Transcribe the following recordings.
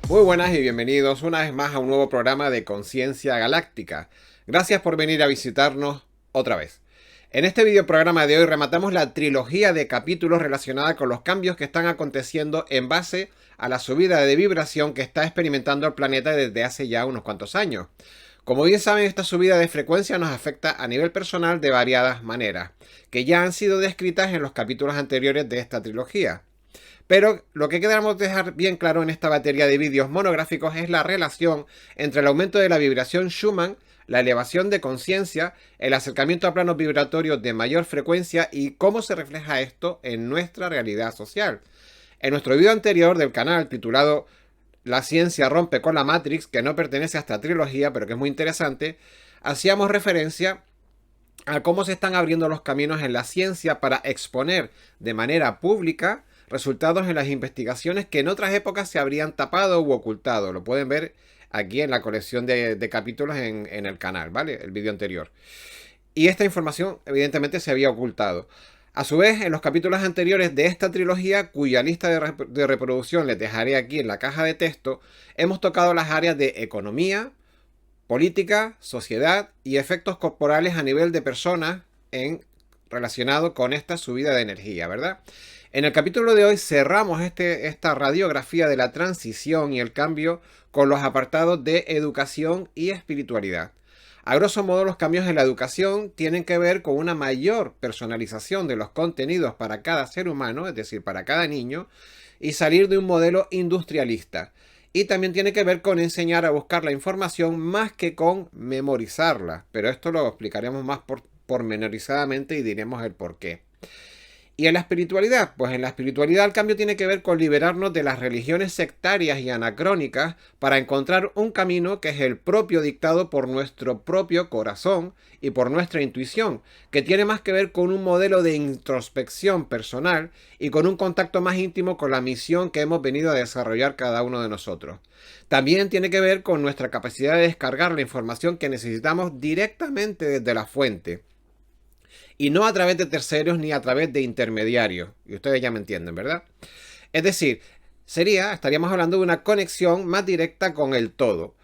Muy buenas y bienvenidos una vez más a un nuevo programa de Conciencia Galáctica. Gracias por venir a visitarnos otra vez. En este videoprograma de hoy rematamos la trilogía de capítulos relacionada con los cambios que están aconteciendo en base a la subida de vibración que está experimentando el planeta desde hace ya unos cuantos años. Como bien saben, esta subida de frecuencia nos afecta a nivel personal de variadas maneras, que ya han sido descritas en los capítulos anteriores de esta trilogía. Pero lo que queremos dejar bien claro en esta batería de vídeos monográficos es la relación entre el aumento de la vibración Schumann, la elevación de conciencia, el acercamiento a planos vibratorios de mayor frecuencia y cómo se refleja esto en nuestra realidad social. En nuestro video anterior del canal titulado La ciencia rompe con la Matrix, que no pertenece a esta trilogía pero que es muy interesante, hacíamos referencia a cómo se están abriendo los caminos en la ciencia para exponer de manera pública resultados en las investigaciones que en otras épocas se habrían tapado u ocultado. Lo pueden ver aquí en la colección de capítulos en el canal, ¿vale? El vídeo anterior. Y esta información evidentemente se había ocultado. A su vez, en los capítulos anteriores de esta trilogía, cuya lista de reproducción les dejaré aquí en la caja de texto, hemos tocado las áreas de economía, política, sociedad y efectos corporales a nivel de personas relacionado con esta subida de energía, ¿verdad? En el capítulo de hoy cerramos esta radiografía de la transición y el cambio con los apartados de educación y espiritualidad. A grosso modo, los cambios en la educación tienen que ver con una mayor personalización de los contenidos para cada ser humano, es decir, para cada niño, y salir de un modelo industrialista. Y también tiene que ver con enseñar a buscar la información más que con memorizarla. Pero esto lo explicaremos más pormenorizadamente y diremos el por qué. ¿Y en la espiritualidad? Pues en la espiritualidad el cambio tiene que ver con liberarnos de las religiones sectarias y anacrónicas para encontrar un camino que es el propio dictado por nuestro propio corazón y por nuestra intuición, que tiene más que ver con un modelo de introspección personal y con un contacto más íntimo con la misión que hemos venido a desarrollar cada uno de nosotros. También tiene que ver con nuestra capacidad de descargar la información que necesitamos directamente desde la fuente y no a través de terceros ni a través de intermediarios. Y ustedes ya me entienden, ¿verdad? Es decir, estaríamos hablando de una conexión más directa con el todo.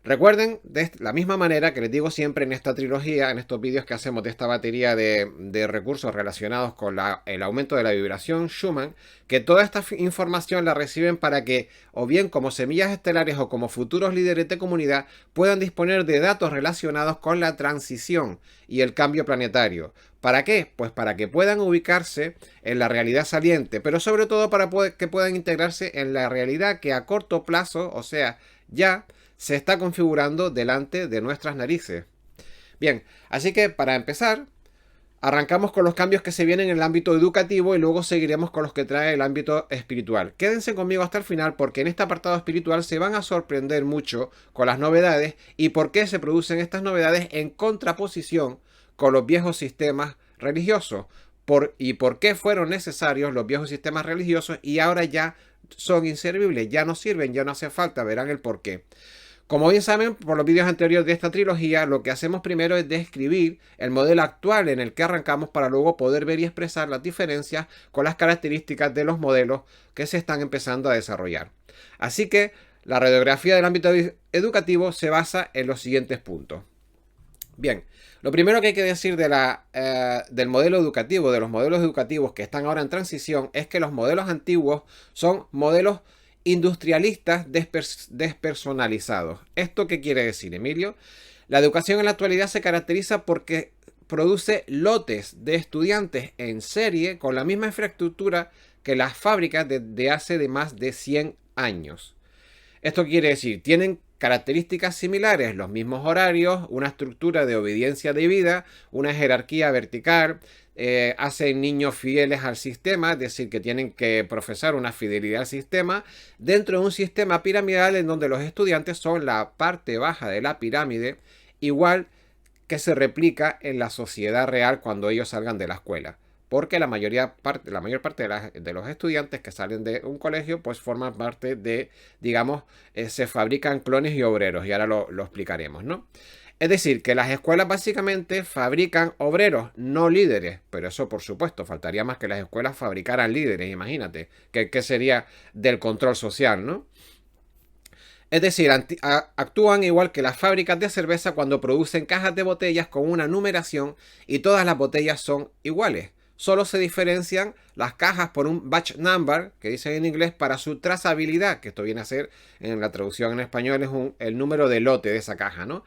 Recuerden, de la misma manera que les digo siempre en esta trilogía, en estos vídeos que hacemos de esta batería de recursos relacionados con el aumento de la vibración Schumann, que toda esta información la reciben para que, o bien como semillas estelares o como futuros líderes de comunidad, puedan disponer de datos relacionados con la transición y el cambio planetario. ¿Para qué? Pues para que puedan ubicarse en la realidad saliente, pero sobre todo para que puedan integrarse en la realidad que a corto plazo, o sea, ya se está configurando delante de nuestras narices. Bien, así que para empezar, arrancamos con los cambios que se vienen en el ámbito educativo y luego seguiremos con los que trae el ámbito espiritual. Quédense conmigo hasta el final porque en este apartado espiritual se van a sorprender mucho con las novedades y por qué se producen estas novedades en contraposición con los viejos sistemas religiosos. Y por qué fueron necesarios los viejos sistemas religiosos y ahora ya son inservibles, ya no sirven, ya no hace falta, verán el por qué. Como bien saben por los vídeos anteriores de esta trilogía, lo que hacemos primero es describir el modelo actual en el que arrancamos para luego poder ver y expresar las diferencias con las características de los modelos que se están empezando a desarrollar. Así que la radiografía del ámbito educativo se basa en los siguientes puntos. Bien, lo primero que hay que decir del modelo educativo, de los modelos educativos que están ahora en transición, es que los modelos antiguos son modelos industrialistas despersonalizados. ¿Esto qué quiere decir, Emilio? La educación en la actualidad se caracteriza porque produce lotes de estudiantes en serie con la misma infraestructura que las fábricas desde hace de más de 100 años. Esto quiere decir, tienen características similares, los mismos horarios, una estructura de obediencia debida, una jerarquía vertical, hacen niños fieles al sistema, es decir, que tienen que profesar una fidelidad al sistema, dentro de un sistema piramidal en donde los estudiantes son la parte baja de la pirámide, igual que se replica en la sociedad real cuando ellos salgan de la escuela. Porque la mayor parte de los estudiantes que salen de un colegio pues forman parte de, digamos, se fabrican clones y obreros, y ahora lo explicaremos, ¿no? Es decir, que las escuelas básicamente fabrican obreros, no líderes, pero eso por supuesto, faltaría más que las escuelas fabricaran líderes, imagínate, ¿qué sería del control social, ¿no? Es decir, actúan igual que las fábricas de cerveza cuando producen cajas de botellas con una numeración y todas las botellas son iguales. Solo se diferencian las cajas por un batch number, que dicen en inglés, para su trazabilidad, que esto viene a ser, en la traducción en español, es el número de lote de esa caja, ¿no?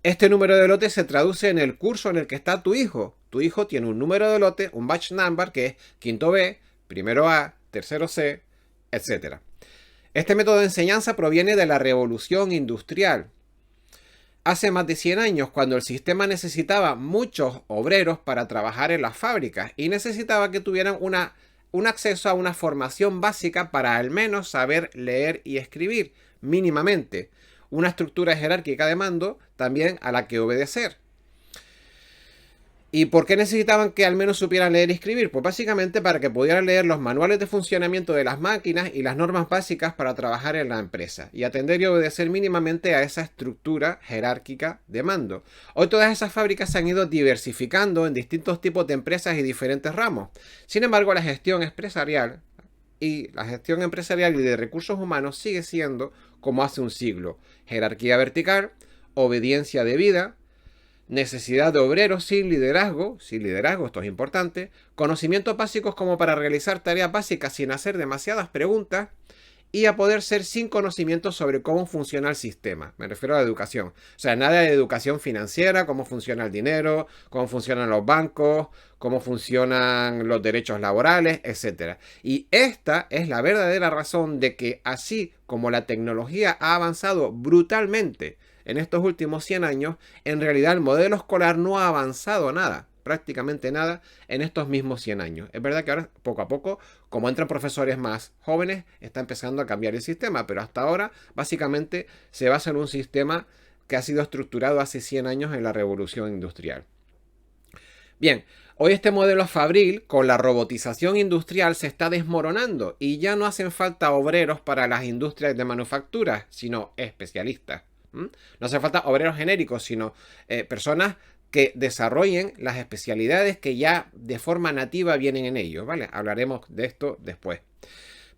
Este número de lote se traduce en el curso en el que está tu hijo. Tu hijo tiene un número de lote, un batch number, que es quinto B, primero A, tercero C, etc. Este método de enseñanza proviene de la revolución industrial. Hace más de 100 años, cuando el sistema necesitaba muchos obreros para trabajar en las fábricas y necesitaba que tuvieran un acceso a una formación básica para al menos saber leer y escribir, mínimamente. Una estructura jerárquica de mando también a la que obedecer. ¿Y por qué necesitaban que al menos supieran leer y escribir? Pues básicamente para que pudieran leer los manuales de funcionamiento de las máquinas y las normas básicas para trabajar en la empresa y atender y obedecer mínimamente a esa estructura jerárquica de mando. Hoy todas esas fábricas se han ido diversificando en distintos tipos de empresas y diferentes ramos. Sin embargo, la gestión empresarial y de recursos humanos sigue siendo como hace un siglo: jerarquía vertical, obediencia debida, necesidad de obreros sin liderazgo, esto es importante, conocimientos básicos como para realizar tareas básicas sin hacer demasiadas preguntas y a poder ser sin conocimiento sobre cómo funciona el sistema. Me refiero a la educación. O sea, nada de educación financiera, cómo funciona el dinero, cómo funcionan los bancos, cómo funcionan los derechos laborales, etc. Y esta es la verdadera razón de que así como la tecnología ha avanzado brutalmente en estos últimos 100 años, en realidad el modelo escolar no ha avanzado nada, prácticamente nada, en estos mismos 100 años. Es verdad que ahora, poco a poco, como entran profesores más jóvenes, está empezando a cambiar el sistema, pero hasta ahora, básicamente, se basa en un sistema que ha sido estructurado hace 100 años en la revolución industrial. Bien, hoy este modelo fabril, con la robotización industrial, se está desmoronando y ya no hacen falta obreros para las industrias de manufactura, sino especialistas. No hace falta obreros genéricos, sino personas que desarrollen las especialidades que ya de forma nativa vienen en ellos, ¿vale? Hablaremos de esto después.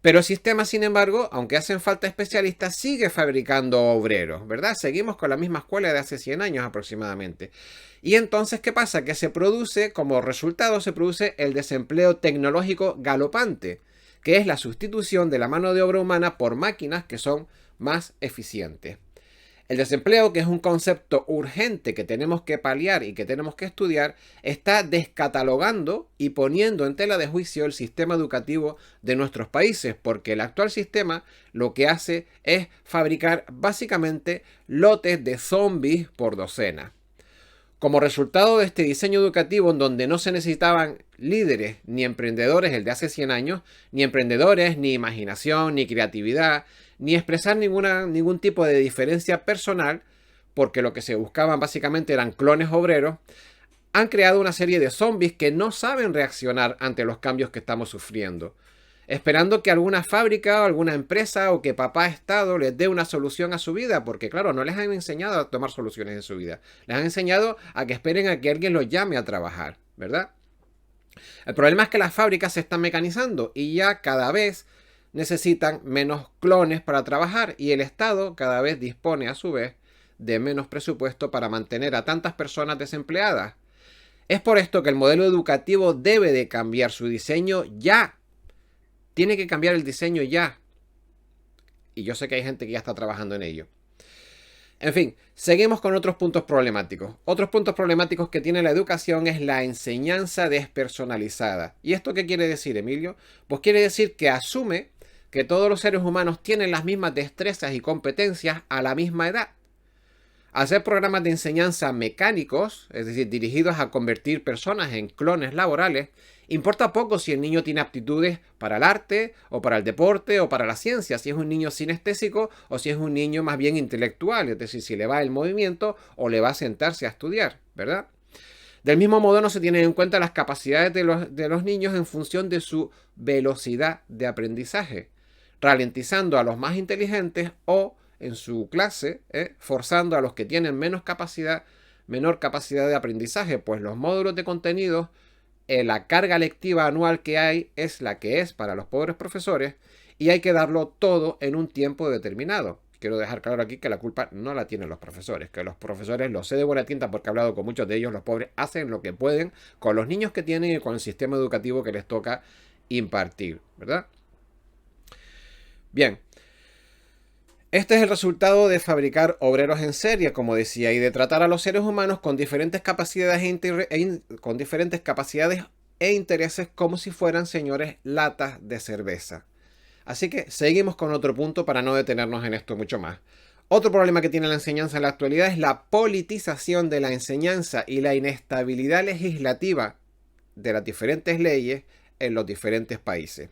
Pero el sistema, sin embargo, aunque hacen falta especialistas, sigue fabricando obreros, ¿verdad? Seguimos con la misma escuela de hace 100 años aproximadamente. Y entonces, ¿qué pasa? Que como resultado, se produce el desempleo tecnológico galopante, que es la sustitución de la mano de obra humana por máquinas que son más eficientes. El desempleo, que es un concepto urgente que tenemos que paliar y que tenemos que estudiar, está descatalogando y poniendo en tela de juicio el sistema educativo de nuestros países, porque el actual sistema lo que hace es fabricar básicamente lotes de zombies por docena. Como resultado de este diseño educativo en donde no se necesitaban líderes ni emprendedores el de hace 100 años, ni emprendedores, ni imaginación, ni creatividad, ni expresar ningún tipo de diferencia personal, porque lo que se buscaban básicamente eran clones obreros, han creado una serie de zombies que no saben reaccionar ante los cambios que estamos sufriendo, esperando que alguna fábrica o alguna empresa o que papá Estado les dé una solución a su vida, porque claro, no les han enseñado a tomar soluciones en su vida, les han enseñado a que esperen a que alguien los llame a trabajar, ¿verdad? El problema es que las fábricas se están mecanizando y ya cada vez necesitan menos clones para trabajar y el Estado cada vez dispone a su vez de menos presupuesto para mantener a tantas personas desempleadas. Es por esto que el modelo educativo debe de cambiar su diseño ya. Tiene que cambiar el diseño ya. Y yo sé que hay gente que ya está trabajando en ello. En fin, seguimos con otros puntos problemáticos. Otros puntos problemáticos que tiene la educación es la enseñanza despersonalizada. ¿Y esto qué quiere decir, Emilio? Pues quiere decir que asume que todos los seres humanos tienen las mismas destrezas y competencias a la misma edad. Hacer programas de enseñanza mecánicos, es decir, dirigidos a convertir personas en clones laborales, importa poco si el niño tiene aptitudes para el arte, o para el deporte, o para la ciencia, si es un niño sinestésico o si es un niño más bien intelectual, es decir, si le va el movimiento o le va a sentarse a estudiar, ¿verdad? Del mismo modo no se tienen en cuenta las capacidades de los niños en función de su velocidad de aprendizaje, ralentizando a los más inteligentes o en su clase, forzando a los que tienen menor capacidad de aprendizaje, pues los módulos de contenidos, la carga lectiva anual que hay es la que es para los pobres profesores y hay que darlo todo en un tiempo determinado. quiero dejar claro aquí que la culpa no la tienen los profesores, que los profesores, lo sé de buena tinta porque he hablado con muchos de ellos, los pobres hacen lo que pueden con los niños que tienen y con el sistema educativo que les toca impartir, ¿verdad? Bien. Este es el resultado de fabricar obreros en serie, como decía, y de tratar a los seres humanos con diferentes capacidades e intereses como si fueran señores latas de cerveza. Así que seguimos con otro punto para no detenernos en esto mucho más. Otro problema que tiene la enseñanza en la actualidad es la politización de la enseñanza y la inestabilidad legislativa de las diferentes leyes en los diferentes países.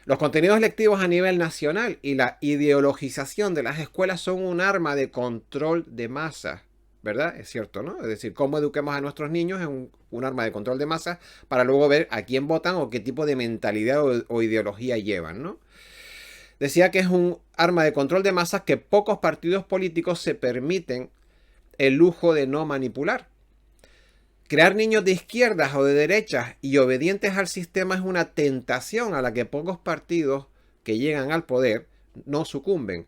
Los contenidos lectivos a nivel nacional y la ideologización de las escuelas son un arma de control de masas, ¿verdad? Es cierto, ¿no? Es decir, cómo eduquemos a nuestros niños es un arma de control de masas para luego ver a quién votan o qué tipo de mentalidad o ideología llevan, ¿no? Decía que es un arma de control de masas que pocos partidos políticos se permiten el lujo de no manipular. Crear niños de izquierdas o de derechas y obedientes al sistema es una tentación a la que pocos partidos que llegan al poder no sucumben.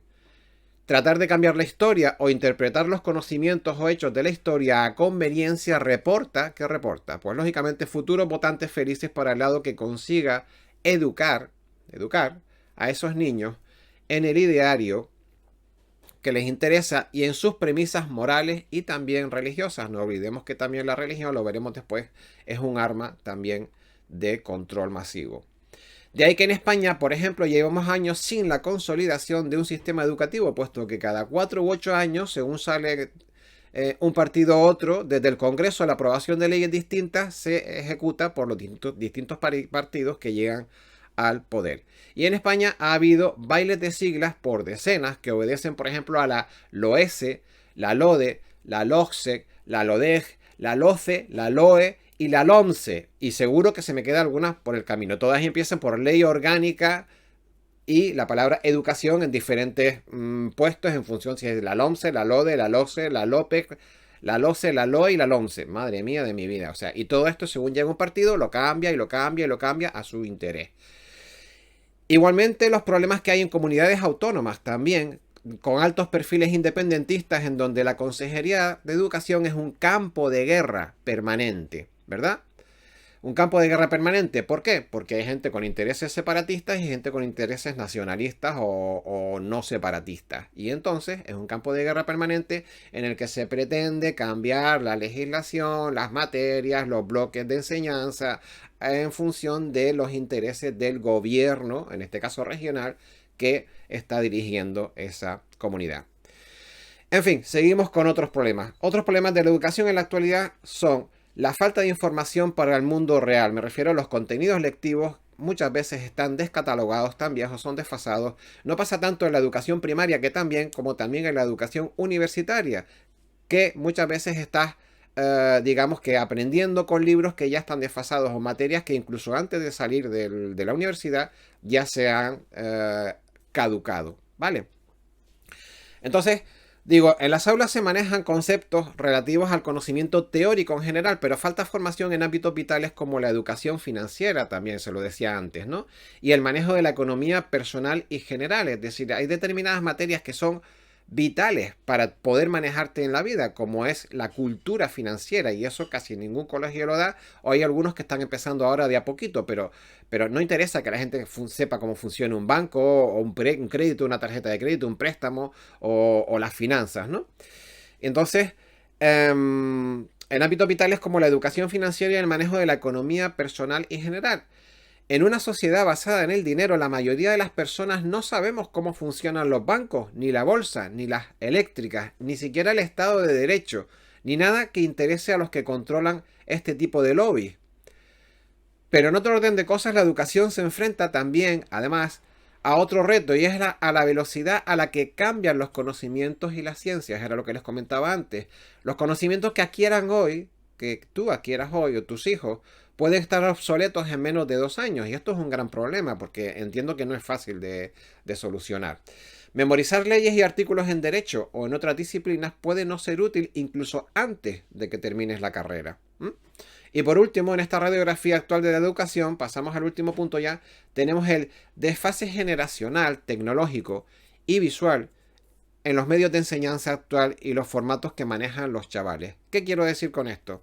Tratar de cambiar la historia o interpretar los conocimientos o hechos de la historia a conveniencia reporta, ¿qué reporta? Pues lógicamente futuros votantes felices para el lado que consiga educar a esos niños en el ideario que les interesa y en sus premisas morales y también religiosas. No olvidemos que también la religión, lo veremos después, es un arma también de control masivo. De ahí que en España, por ejemplo, llevamos años sin la consolidación de un sistema educativo, puesto que cada 4 u 8 años, según sale un partido u otro, desde el Congreso la aprobación de leyes distintas se ejecuta por los distintos partidos que llegan al poder. Y en España ha habido bailes de siglas por decenas que obedecen, por ejemplo, a la LOESE, la LODE, la LOGSE, la LODEG, la LOCE, la LOE y la LOMSE. Y seguro que se me queda alguna por el camino. Todas empiezan por ley orgánica y la palabra educación en diferentes puestos en función si es la LOMSE, la LODE, la LOCE, la LOPEC, la LOCE, la LOE y la LOMSE. Madre mía de mi vida. O sea, y todo esto según llega un partido lo cambia y lo cambia y lo cambia a su interés. Igualmente los problemas que hay en comunidades autónomas también, con altos perfiles independentistas en donde la Consejería de Educación es un campo de guerra permanente, ¿verdad? Un campo de guerra permanente, ¿por qué? Porque hay gente con intereses separatistas y gente con intereses nacionalistas o no separatistas. Y entonces es un campo de guerra permanente en el que se pretende cambiar la legislación, las materias, los bloques de enseñanza en función de los intereses del gobierno, en este caso regional, que está dirigiendo esa comunidad. En fin, seguimos con otros problemas. Otros problemas de la educación en la actualidad son la falta de información para el mundo real. Me refiero a los contenidos lectivos. Muchas veces están descatalogados, tan viejos, son desfasados. No pasa tanto en la educación primaria como también en la educación universitaria, que muchas veces estás, digamos que aprendiendo con libros que ya están desfasados o materias que incluso antes de salir de la universidad ya se han caducado, ¿vale? Entonces, digo, en las aulas se manejan conceptos relativos al conocimiento teórico en general, pero falta formación en ámbitos vitales como la educación financiera, también se lo decía antes, ¿no? Y el manejo de la economía personal y general, es decir, hay determinadas materias que son vitales para poder manejarte en la vida, como es la cultura financiera, y eso casi ningún colegio lo da, o hay algunos que están empezando ahora de a poquito, pero no interesa que la gente sepa cómo funciona un banco, o un crédito, una tarjeta de crédito, un préstamo, o las finanzas, ¿no? Entonces, en ámbitos vitales como la educación financiera y el manejo de la economía personal y general. En una sociedad basada en el dinero, la mayoría de las personas no sabemos cómo funcionan los bancos, ni la bolsa, ni las eléctricas, ni siquiera el Estado de Derecho, ni nada que interese a los que controlan este tipo de lobby. Pero en otro orden de cosas, la educación se enfrenta también, además, a otro reto, y es a la velocidad a la que cambian los conocimientos y las ciencias. Era lo que les comentaba antes. Los conocimientos que adquieran hoy, que tú adquieras hoy o tus hijos, pueden estar obsoletos en menos de 2 años. Y esto es un gran problema porque entiendo que no es fácil de solucionar. Memorizar leyes y artículos en derecho o en otras disciplinas puede no ser útil incluso antes de que termines la carrera. Y por último, en esta radiografía actual de la educación, pasamos al último punto ya, tenemos el desfase generacional, tecnológico y visual en los medios de enseñanza actual y los formatos que manejan los chavales. ¿Qué quiero decir con esto?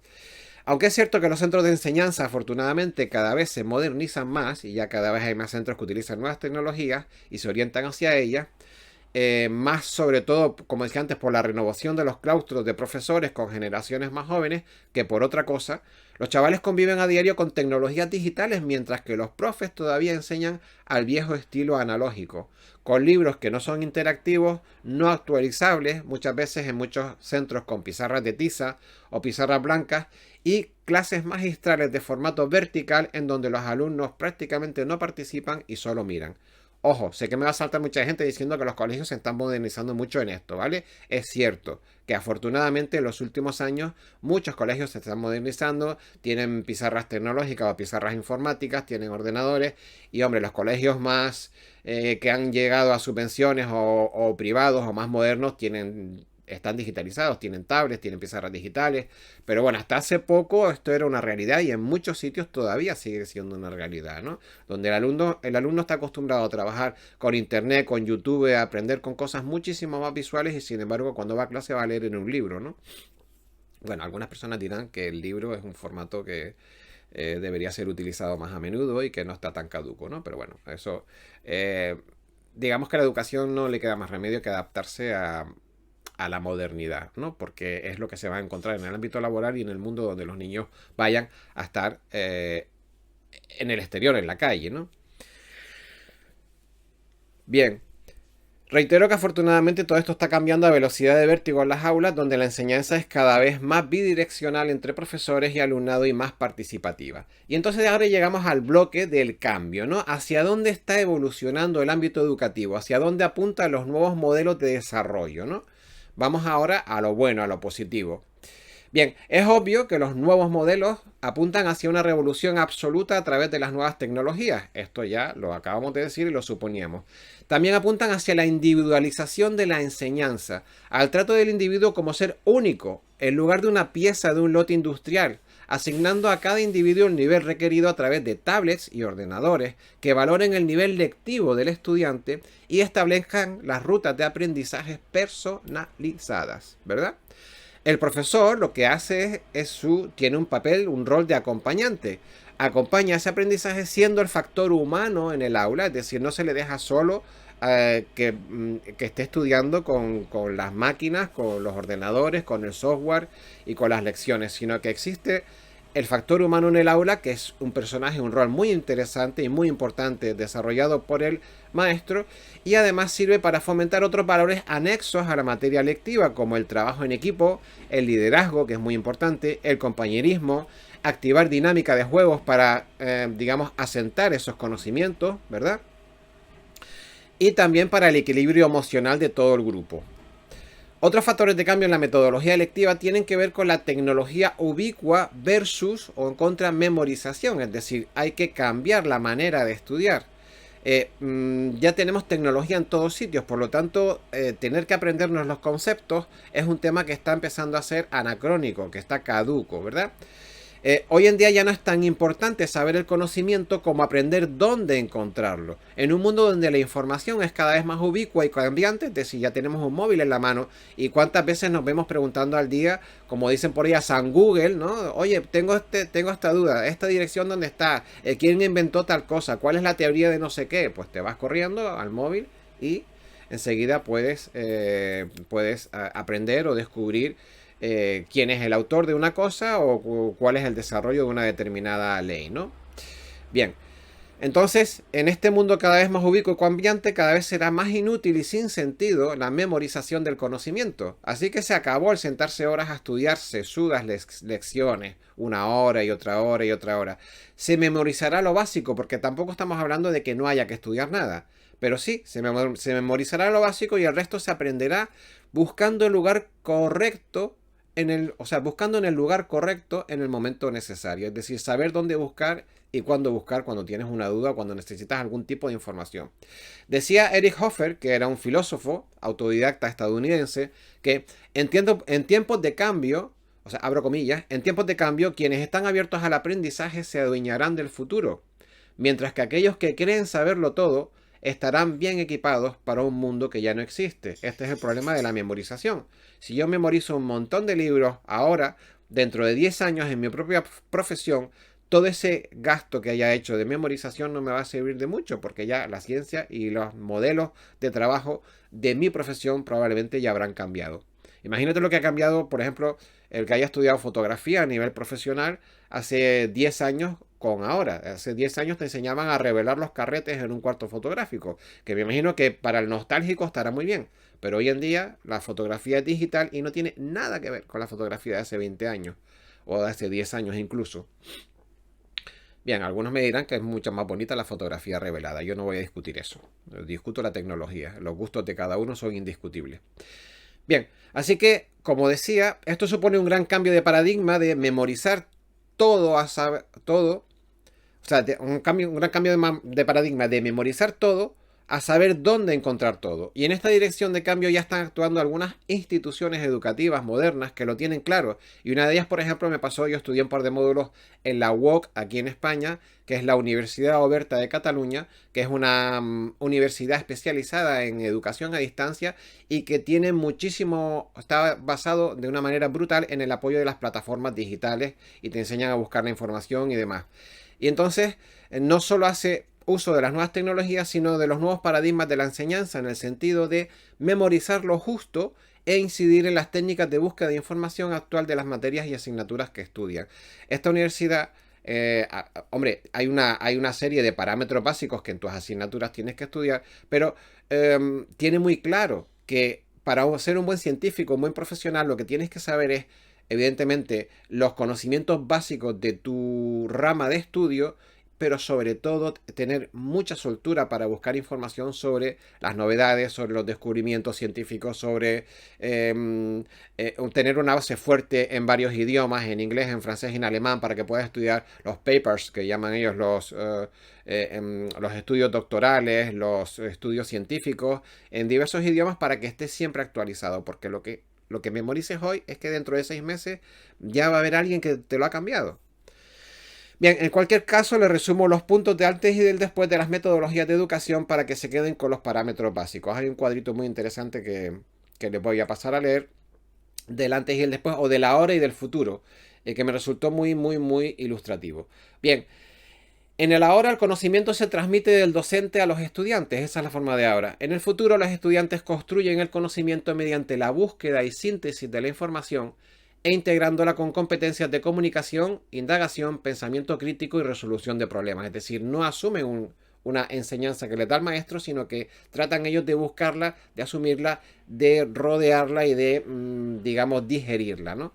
Aunque es cierto que los centros de enseñanza afortunadamente cada vez se modernizan más y ya cada vez hay más centros que utilizan nuevas tecnologías y se orientan hacia ellas, más sobre todo, como decía antes, por la renovación de los claustros de profesores con generaciones más jóvenes que por otra cosa, los chavales conviven a diario con tecnologías digitales mientras que los profes todavía enseñan al viejo estilo analógico, con libros que no son interactivos, no actualizables, muchas veces en muchos centros con pizarras de tiza o pizarras blancas y clases magistrales de formato vertical en donde los alumnos prácticamente no participan y solo miran. Ojo, sé que me va a saltar mucha gente diciendo que los colegios se están modernizando mucho en esto, ¿vale? Es cierto que afortunadamente en los últimos años muchos colegios se están modernizando, tienen pizarras tecnológicas o pizarras informáticas, tienen ordenadores y hombre, los colegios más que han llegado a subvenciones o privados o más modernos están digitalizados, tienen tablets, tienen pizarras digitales, pero bueno, hasta hace poco esto era una realidad y en muchos sitios todavía sigue siendo una realidad, ¿no? Donde el alumno está acostumbrado a trabajar con internet, con YouTube, a aprender con cosas muchísimo más visuales y sin embargo cuando va a clase va a leer en un libro, ¿no? Bueno, algunas personas dirán que el libro es un formato que debería ser utilizado más a menudo y que no está tan caduco, ¿no? Pero bueno, eso... digamos que a la educación no le queda más remedio que adaptarse a la modernidad, ¿no? Porque es lo que se va a encontrar en el ámbito laboral y en el mundo donde los niños vayan a estar en el exterior, en la calle, ¿no? Bien, reitero que afortunadamente todo esto está cambiando a velocidad de vértigo en las aulas, donde la enseñanza es cada vez más bidireccional entre profesores y alumnado y más participativa. Y entonces ahora llegamos al bloque del cambio, ¿no? ¿Hacia dónde está evolucionando el ámbito educativo? ¿Hacia dónde apuntan los nuevos modelos de desarrollo, ¿no? Vamos ahora a lo bueno, a lo positivo. Bien, es obvio que los nuevos modelos apuntan hacia una revolución absoluta a través de las nuevas tecnologías. Esto ya lo acabamos de decir y lo suponíamos. También apuntan hacia la individualización de la enseñanza, al trato del individuo como ser único, en lugar de una pieza de un lote industrial, asignando a cada individuo el nivel requerido a través de tablets y ordenadores que valoren el nivel lectivo del estudiante y establezcan las rutas de aprendizaje personalizadas, ¿verdad? El profesor lo que hace tiene un papel, un rol de acompañante. Acompaña ese aprendizaje siendo el factor humano en el aula, es decir, no se le deja solo que esté estudiando con las máquinas, con los ordenadores, con el software y con las lecciones, sino que existe el factor humano en el aula, que es un personaje, un rol muy interesante y muy importante desarrollado por el maestro y además sirve para fomentar otros valores anexos a la materia lectiva como el trabajo en equipo, el liderazgo, que es muy importante, el compañerismo, activar dinámica de juegos para, digamos, asentar esos conocimientos, ¿verdad? Y también para el equilibrio emocional de todo el grupo. Otros factores de cambio en la metodología lectiva tienen que ver con la tecnología ubicua versus o en contra memorización, es decir, hay que cambiar la manera de estudiar. Ya tenemos tecnología en todos sitios, por lo tanto, tener que aprendernos los conceptos es un tema que está empezando a ser anacrónico, que está caduco, ¿verdad? Hoy en día ya no es tan importante saber el conocimiento como aprender dónde encontrarlo. En un mundo donde la información es cada vez más ubicua y cambiante, es decir, ya tenemos un móvil en la mano y cuántas veces nos vemos preguntando al día, como dicen por ahí a San Google, ¿no? Oye, tengo esta duda, esta dirección dónde está, quién inventó tal cosa, cuál es la teoría de no sé qué, pues te vas corriendo al móvil y enseguida puedes aprender o descubrir quién es el autor de una cosa o cuál es el desarrollo de una determinada ley, ¿no? Bien, entonces en este mundo cada vez más ubicuo y cambiante, cada vez será más inútil y sin sentido la memorización del conocimiento. Así que se acabó el sentarse horas a estudiar sesudas lecciones, una hora y otra hora y otra hora. Se memorizará lo básico, porque tampoco estamos hablando de que no haya que estudiar nada. Pero sí, se memorizará lo básico y el resto se aprenderá buscando el lugar correcto buscando en el lugar correcto en el momento necesario. Es decir, saber dónde buscar y cuándo buscar cuando tienes una duda o cuando necesitas algún tipo de información. Decía Eric Hoffer, que era un filósofo autodidacta estadounidense, que en tiempos de cambio, o sea, abro comillas, en tiempos de cambio, quienes están abiertos al aprendizaje se adueñarán del futuro, mientras que aquellos que creen saberlo todo estarán bien equipados para un mundo que ya no existe. Este es el problema de la memorización. Si yo memorizo un montón de libros ahora, dentro de 10 años en mi propia profesión, todo ese gasto que haya hecho de memorización no me va a servir de mucho, porque ya la ciencia y los modelos de trabajo de mi profesión probablemente ya habrán cambiado. Imagínate lo que ha cambiado, por ejemplo, el que haya estudiado fotografía a nivel profesional hace 10 años con ahora. Hace 10 años te enseñaban a revelar los carretes en un cuarto fotográfico, que me imagino que para el nostálgico estará muy bien. Pero hoy en día la fotografía es digital y no tiene nada que ver con la fotografía de hace 20 años o de hace 10 años incluso. Bien, algunos me dirán que es mucho más bonita la fotografía revelada. Yo no voy a discutir eso. Discuto la tecnología. Los gustos de cada uno son indiscutibles. Bien, así que, como decía, esto supone un gran cambio de paradigma de memorizar todo a saber todo. O sea, un gran cambio de paradigma de memorizar todo a saber dónde encontrar todo. Y en esta dirección de cambio ya están actuando algunas instituciones educativas modernas que lo tienen claro. Y una de ellas, por ejemplo, me pasó, yo estudié un par de módulos en la UOC aquí en España, que es la Universidad Oberta de Cataluña, que es una universidad especializada en educación a distancia y que tiene muchísimo, está basado de una manera brutal en el apoyo de las plataformas digitales y te enseñan a buscar la información y demás. Y entonces no solo hace uso de las nuevas tecnologías, sino de los nuevos paradigmas de la enseñanza en el sentido de memorizar lo justo e incidir en las técnicas de búsqueda de información actual de las materias y asignaturas que estudian. Esta universidad, hombre, hay una serie de parámetros básicos que en tus asignaturas tienes que estudiar, pero tiene muy claro que para ser un buen científico, un buen profesional, lo que tienes que saber es, evidentemente, los conocimientos básicos de tu rama de estudio, pero sobre todo tener mucha soltura para buscar información sobre las novedades, sobre los descubrimientos científicos, sobre tener una base fuerte en varios idiomas, en inglés, en francés y en alemán, para que puedas estudiar los papers, que llaman ellos los estudios doctorales, los estudios científicos, en diversos idiomas para que estés siempre actualizado, porque lo que memorices hoy es que dentro de 6 meses ya va a haber alguien que te lo ha cambiado. Bien, en cualquier caso le resumo los puntos de antes y del después de las metodologías de educación para que se queden con los parámetros básicos. Hay un cuadrito muy interesante que les voy a pasar a leer del antes y el después, o de la hora y del futuro, que me resultó muy ilustrativo. Bien, en el ahora el conocimiento se transmite del docente a los estudiantes, esa es la forma de ahora. En el futuro los estudiantes construyen el conocimiento mediante la búsqueda y síntesis de la información e integrándola con competencias de comunicación, indagación, pensamiento crítico y resolución de problemas. Es decir, no asumen una enseñanza que les da el maestro, sino que tratan ellos de buscarla, de asumirla, de rodearla y de, digamos, digerirla, ¿no?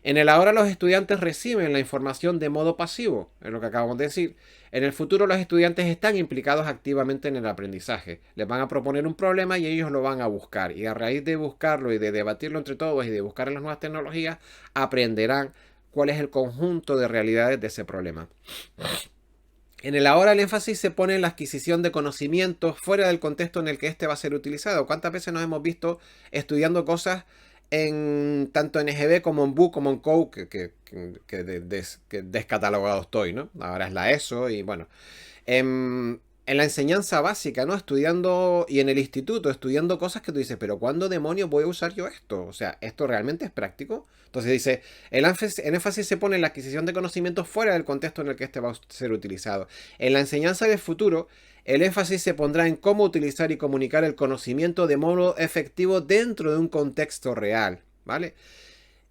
En el ahora los estudiantes reciben la información de modo pasivo, es lo que acabamos de decir. En el futuro los estudiantes están implicados activamente en el aprendizaje. Les van a proponer un problema y ellos lo van a buscar. Y a raíz de buscarlo y de debatirlo entre todos y de buscar en las nuevas tecnologías, aprenderán cuál es el conjunto de realidades de ese problema. En el ahora el énfasis se pone en la adquisición de conocimientos fuera del contexto en el que éste va a ser utilizado. ¿Cuántas veces nos hemos visto estudiando cosas tanto en EGB como en BU como en COU, que descatalogado estoy, ¿no? Ahora es la ESO y bueno. En la enseñanza básica, ¿no? Estudiando, y en el instituto, estudiando cosas que tú dices, pero ¿cuándo demonios voy a usar yo esto? O sea, ¿esto realmente es práctico? Entonces dice, el énfasis se pone en la adquisición de conocimientos fuera del contexto en el que este va a ser utilizado. En la enseñanza del futuro, el énfasis se pondrá en cómo utilizar y comunicar el conocimiento de modo efectivo dentro de un contexto real, ¿vale?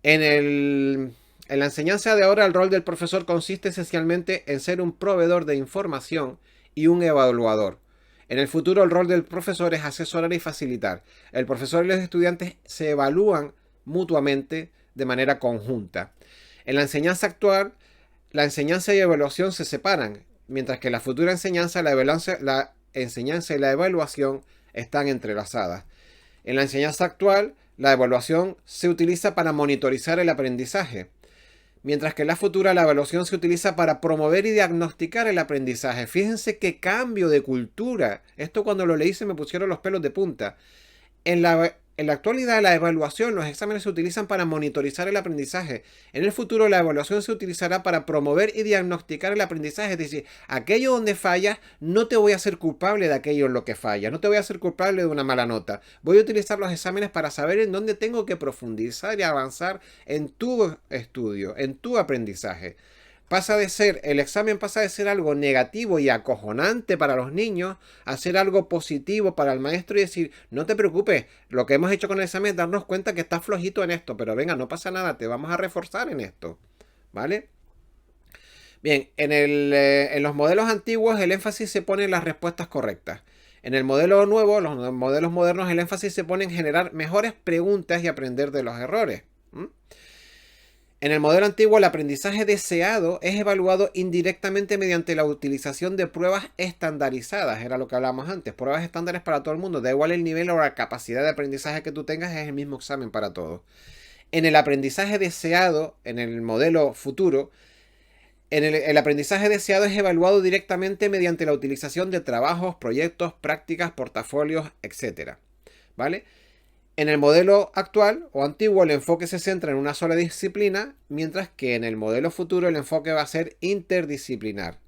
En la enseñanza de ahora, el rol del profesor consiste esencialmente en ser un proveedor de información y un evaluador. En el futuro, el rol del profesor es asesorar y facilitar. El profesor y los estudiantes se evalúan mutuamente de manera conjunta. En la enseñanza actual, la enseñanza y evaluación se separan, mientras que en la futura enseñanza, la enseñanza y la evaluación están entrelazadas. En la enseñanza actual, la evaluación se utiliza para monitorizar el aprendizaje, mientras que en la futura la evaluación se utiliza para promover y diagnosticar el aprendizaje. Fíjense qué cambio de cultura. Esto cuando lo leí se me pusieron los pelos de punta. En En la actualidad, la evaluación, los exámenes se utilizan para monitorizar el aprendizaje. En el futuro, la evaluación se utilizará para promover y diagnosticar el aprendizaje. Es decir, aquello donde fallas, no te voy a hacer culpable de aquello en lo que falla. No te voy a hacer culpable de una mala nota. Voy a utilizar los exámenes para saber en dónde tengo que profundizar y avanzar en tu estudio, en tu aprendizaje. El examen pasa de ser algo negativo y acojonante para los niños a ser algo positivo para el maestro y decir, no te preocupes, lo que hemos hecho con el examen es darnos cuenta que estás flojito en esto, pero venga, no pasa nada, te vamos a reforzar en esto, ¿vale? Bien, en los modelos antiguos el énfasis se pone en las respuestas correctas. En el modelo nuevo, los modelos modernos, el énfasis se pone en generar mejores preguntas y aprender de los errores. En el modelo antiguo, el aprendizaje deseado es evaluado indirectamente mediante la utilización de pruebas estandarizadas. Era lo que hablábamos antes. Pruebas estándares para todo el mundo. Da igual el nivel o la capacidad de aprendizaje que tú tengas, es el mismo examen para todos. En el aprendizaje deseado, en el modelo futuro, el aprendizaje deseado es evaluado directamente mediante la utilización de trabajos, proyectos, prácticas, portafolios, etc. ¿Vale? En el modelo actual o antiguo el enfoque se centra en una sola disciplina, mientras que en el modelo futuro el enfoque va a ser interdisciplinar.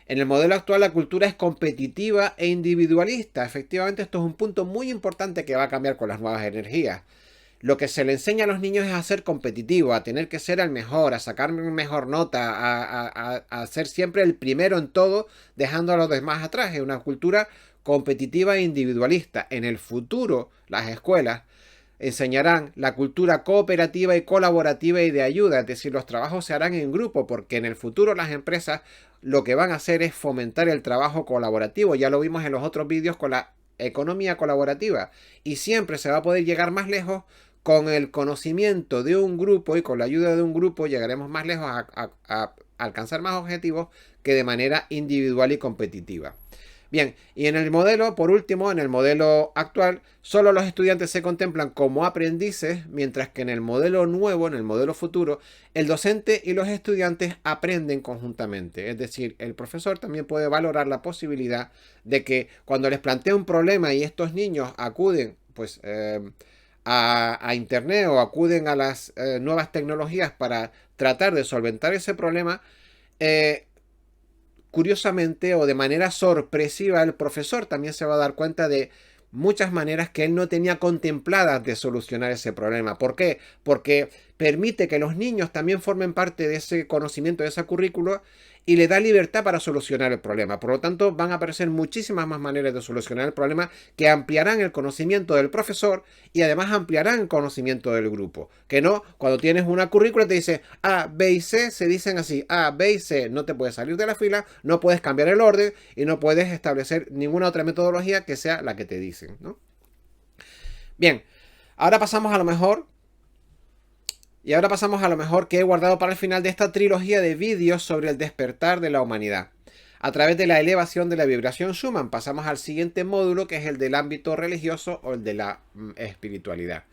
En el modelo actual la cultura es competitiva e individualista. Efectivamente, esto es un punto muy importante que va a cambiar con las nuevas energías. Lo que se le enseña a los niños es a ser competitivo, a tener que ser el mejor, a sacar mejor nota, a ser siempre el primero en todo, dejando a los demás atrás. Es una cultura competitiva e individualista. En el futuro, las escuelas enseñarán la cultura cooperativa y colaborativa y de ayuda, es decir, los trabajos se harán en grupo, porque en el futuro las empresas lo que van a hacer es fomentar el trabajo colaborativo. Ya lo vimos en los otros vídeos con la economía colaborativa, y siempre se va a poder llegar más lejos con el conocimiento de un grupo, y con la ayuda de un grupo llegaremos más lejos a alcanzar más objetivos que de manera individual y competitiva. Bien, y en el modelo, por último, en el modelo actual, solo los estudiantes se contemplan como aprendices, mientras que en el modelo nuevo, en el modelo futuro, el docente y los estudiantes aprenden conjuntamente. Es decir, el profesor también puede valorar la posibilidad de que cuando les plantea un problema y estos niños acuden pues, a Internet o acuden a las nuevas tecnologías para tratar de solventar ese problema, curiosamente o de manera sorpresiva, el profesor también se va a dar cuenta de muchas maneras que él no tenía contempladas de solucionar ese problema. ¿Por qué? Porque permite que los niños también formen parte de ese conocimiento, de ese currículo, y le da libertad para solucionar el problema. Por lo tanto, van a aparecer muchísimas más maneras de solucionar el problema que ampliarán el conocimiento del profesor y además ampliarán el conocimiento del grupo. Que no, cuando tienes una currícula te dice A, B y C, se dicen así, A, B y C, no te puedes salir de la fila, no puedes cambiar el orden y no puedes establecer ninguna otra metodología que sea la que te dicen, ¿no? Bien, ahora pasamos a lo mejor que he guardado para el final de esta trilogía de vídeos sobre el despertar de la humanidad. A través de la elevación de la vibración Schumann pasamos al siguiente módulo, que es el del ámbito religioso o el de la espiritualidad.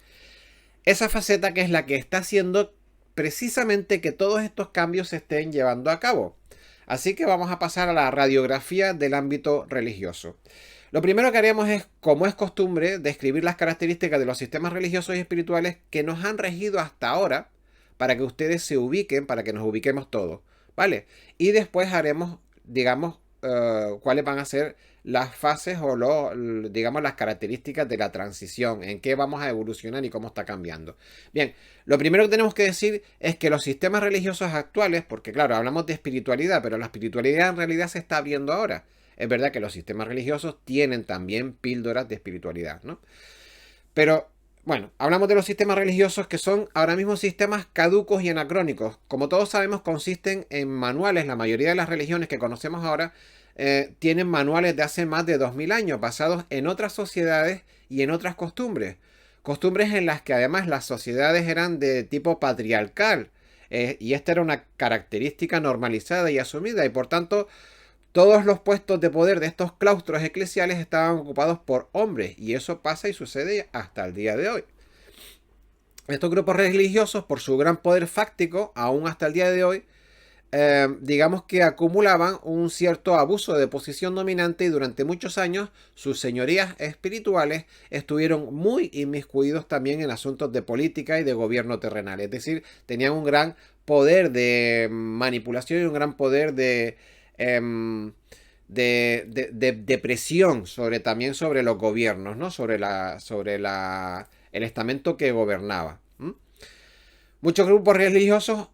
Esa faceta que es la que está haciendo precisamente que todos estos cambios se estén llevando a cabo. Así que vamos a pasar a la radiografía del ámbito religioso. Lo primero que haremos es, como es costumbre, describir las características de los sistemas religiosos y espirituales que nos han regido hasta ahora, para que ustedes se ubiquen, para que nos ubiquemos todos, ¿vale? Y después haremos, digamos, cuáles van a ser las fases o digamos, las características de la transición, en qué vamos a evolucionar y cómo está cambiando. Bien, lo primero que tenemos que decir es que los sistemas religiosos actuales, porque claro, hablamos de espiritualidad, pero la espiritualidad en realidad se está abriendo ahora. Es verdad que los sistemas religiosos tienen también píldoras de espiritualidad, ¿no? Pero, bueno, hablamos de los sistemas religiosos que son ahora mismo sistemas caducos y anacrónicos. Como todos sabemos, consisten en manuales. La mayoría de las religiones que conocemos ahora tienen manuales de hace más de 2000 años, basados en otras sociedades y en otras costumbres. Costumbres en las que además las sociedades eran de tipo patriarcal. Y esta era una característica normalizada y asumida, y por tanto todos los puestos de poder de estos claustros eclesiales estaban ocupados por hombres, y eso pasa y sucede hasta el día de hoy. Estos grupos religiosos, por su gran poder fáctico, aún hasta el día de hoy, digamos que acumulaban un cierto abuso de posición dominante y durante muchos años sus señorías espirituales estuvieron muy inmiscuidos también en asuntos de política y de gobierno terrenal. Es decir, tenían un gran poder de manipulación y un gran poder em, de presión también sobre los gobiernos, ¿no? El estamento que gobernaba. Muchos grupos religiosos,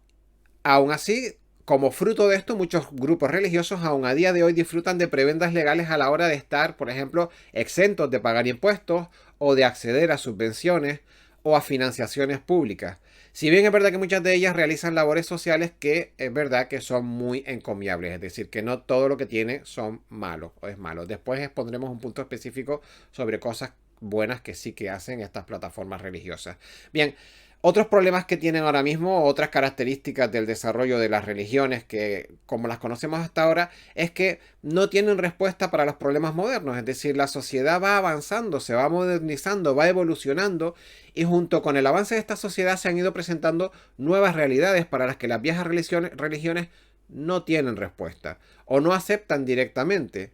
aún así, como fruto de esto, muchos grupos religiosos aún a día de hoy disfrutan de prebendas legales a la hora de estar, por ejemplo, exentos de pagar impuestos o de acceder a subvenciones o a financiaciones públicas. Si bien es verdad que muchas de ellas realizan labores sociales que es verdad que son muy encomiables, es decir, que no todo lo que tiene son malos o es malo. Después expondremos un punto específico sobre cosas buenas que sí que hacen estas plataformas religiosas. Bien, otros problemas que tienen ahora mismo, otras características del desarrollo de las religiones que, como las conocemos hasta ahora, es que no tienen respuesta para los problemas modernos. Es decir, la sociedad va avanzando, se va modernizando, va evolucionando y junto con el avance de esta sociedad se han ido presentando nuevas realidades para las que las viejas religiones no tienen respuesta o no aceptan directamente.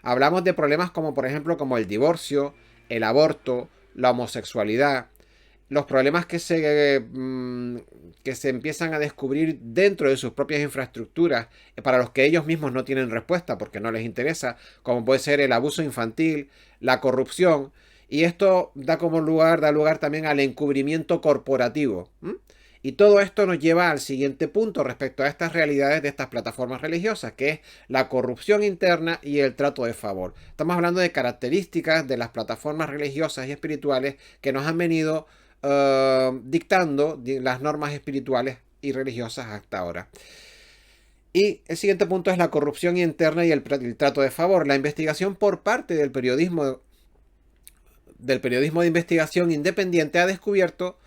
Hablamos de problemas como por ejemplo como el divorcio, el aborto, la homosexualidad, los problemas que se empiezan a descubrir dentro de sus propias infraestructuras para los que ellos mismos no tienen respuesta porque no les interesa, como puede ser el abuso infantil, la corrupción, y esto da lugar también al encubrimiento corporativo. Y todo esto nos lleva al siguiente punto respecto a estas realidades de estas plataformas religiosas, que es la corrupción interna y el trato de favor. Estamos hablando de características de las plataformas religiosas y espirituales que nos han venido dictando las normas espirituales y religiosas hasta ahora. Y el siguiente punto es la corrupción interna y el trato de favor. La investigación por parte del periodismo de investigación independiente ha descubierto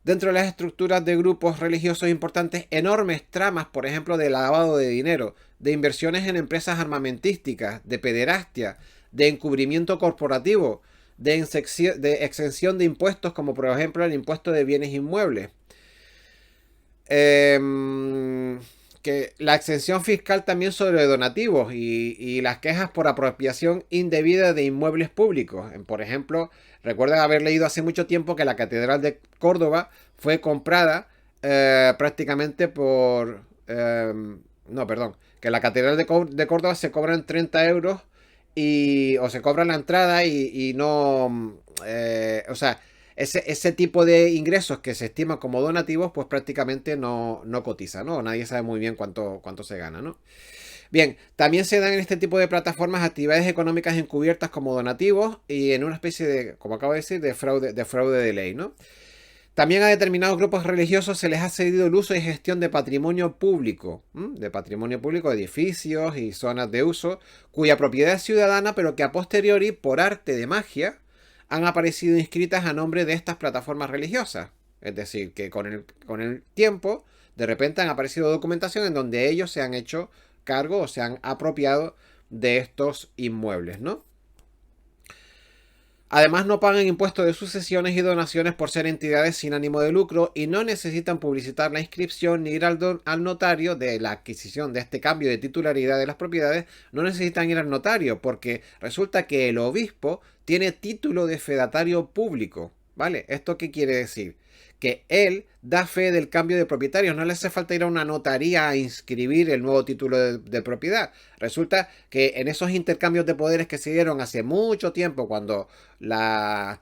dentro de las estructuras de grupos religiosos importantes enormes tramas, por ejemplo, de lavado de dinero, de inversiones en empresas armamentísticas, de pederastia, de encubrimiento corporativo, de exención de impuestos, como por ejemplo el impuesto de bienes inmuebles. Que la exención fiscal también sobre donativos y las quejas por apropiación indebida de inmuebles públicos. Por ejemplo, recuerdan haber leído hace mucho tiempo que la Catedral de Córdoba fue comprada prácticamente por... no, perdón. Que la Catedral de Córdoba se cobran 30 euros o se cobra la entrada y no... o sea, ese tipo de ingresos que se estiman como donativos, pues prácticamente no cotiza, ¿no? Nadie sabe muy bien cuánto se gana, ¿no? Bien, también se dan en este tipo de plataformas actividades económicas encubiertas como donativos y en una especie de, como acabo de decir, de fraude de ley, ¿no? También a determinados grupos religiosos se les ha cedido el uso y gestión de patrimonio público, de edificios y zonas de uso, cuya propiedad es ciudadana, pero que a posteriori, por arte de magia, han aparecido inscritas a nombre de estas plataformas religiosas. Es decir, que con el tiempo, de repente han aparecido documentación en donde ellos se han hecho cargo o se han apropiado de estos inmuebles, ¿no? Además, no pagan impuestos de sucesiones y donaciones por ser entidades sin ánimo de lucro y no necesitan publicitar la inscripción ni ir al notario de la adquisición de este cambio de titularidad de las propiedades. No necesitan ir al notario porque resulta que el obispo tiene título de fedatario público. ¿Vale? ¿Esto qué quiere decir? Que él da fe del cambio de propietarios. No le hace falta ir a una notaría a inscribir el nuevo título de propiedad. Resulta que en esos intercambios de poderes que se dieron hace mucho tiempo, cuando estas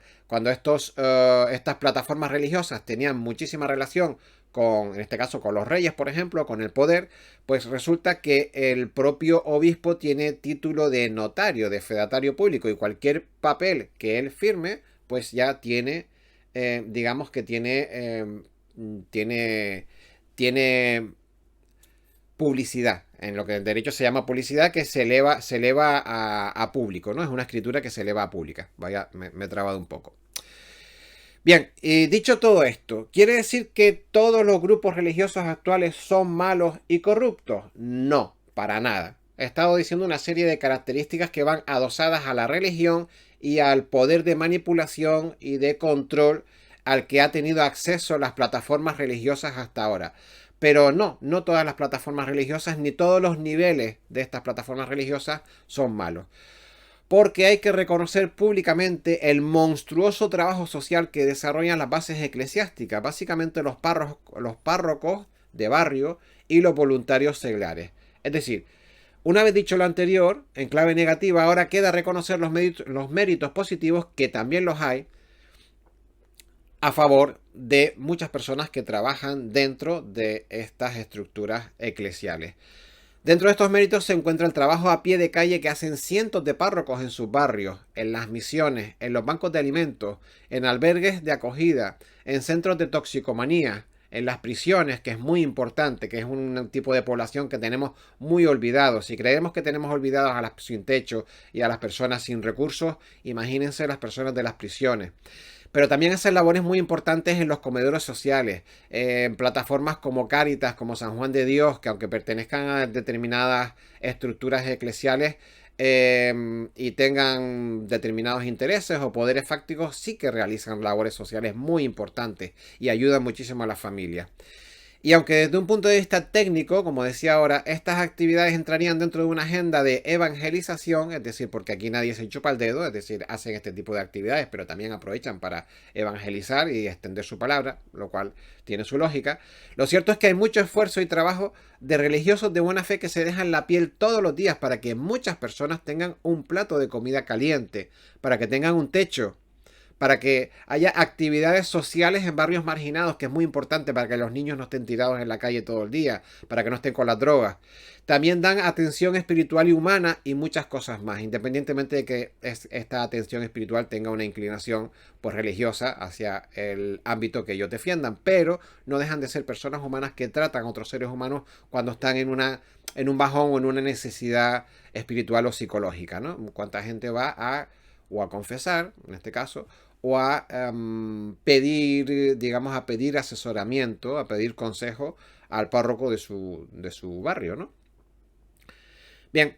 plataformas religiosas tenían muchísima relación con, en este caso, con los reyes, por ejemplo, con el poder, pues resulta que el propio obispo tiene título de notario, de fedatario público, y cualquier papel que él firme, pues ya tiene, digamos que tiene publicidad, en lo que en derecho se llama publicidad, que se eleva a público, ¿no? Es una escritura que se eleva a pública. Vaya, me he trabado un poco. Bien, y dicho todo esto, ¿quiere decir que todos los grupos religiosos actuales son malos y corruptos? No, para nada. He estado diciendo una serie de características que van adosadas a la religión y al poder de manipulación y de control al que ha tenido acceso las plataformas religiosas hasta ahora. Pero no todas las plataformas religiosas ni todos los niveles de estas plataformas religiosas son malos. Porque hay que reconocer públicamente el monstruoso trabajo social que desarrollan las bases eclesiásticas, básicamente los párrocos de barrio y los voluntarios seglares. Es decir, una vez dicho lo anterior, en clave negativa, ahora queda reconocer los méritos positivos, que también los hay, a favor de muchas personas que trabajan dentro de estas estructuras eclesiales. Dentro de estos méritos se encuentra el trabajo a pie de calle que hacen cientos de párrocos en sus barrios, en las misiones, en los bancos de alimentos, en albergues de acogida, en centros de toxicomanía, en las prisiones, que es muy importante, que es un tipo de población que tenemos muy olvidados. Si creemos que tenemos olvidados a las sin techo y a las personas sin recursos, imagínense las personas de las prisiones. Pero también hacen labores muy importantes en los comedores sociales, en plataformas como Cáritas, como San Juan de Dios, que aunque pertenezcan a determinadas estructuras eclesiales y tengan determinados intereses o poderes fácticos, sí que realizan labores sociales muy importantes y ayudan muchísimo a las familias. Y aunque desde un punto de vista técnico, como decía ahora, estas actividades entrarían dentro de una agenda de evangelización, es decir, porque aquí nadie se chupa el dedo, es decir, hacen este tipo de actividades, pero también aprovechan para evangelizar y extender su palabra, lo cual tiene su lógica. Lo cierto es que hay mucho esfuerzo y trabajo de religiosos de buena fe que se dejan la piel todos los días para que muchas personas tengan un plato de comida caliente, para que tengan un techo, para que haya actividades sociales en barrios marginados, que es muy importante para que los niños no estén tirados en la calle todo el día, para que no estén con las drogas. También dan atención espiritual y humana y muchas cosas más, independientemente de que esta atención espiritual tenga una inclinación pues, religiosa hacia el ámbito que ellos defiendan, pero no dejan de ser personas humanas que tratan a otros seres humanos cuando están en un bajón o en una necesidad espiritual o psicológica, ¿no? Cuánta gente va o a confesar, en este caso, o a pedir, digamos, a pedir asesoramiento, a pedir consejo al párroco de su barrio, ¿no? Bien,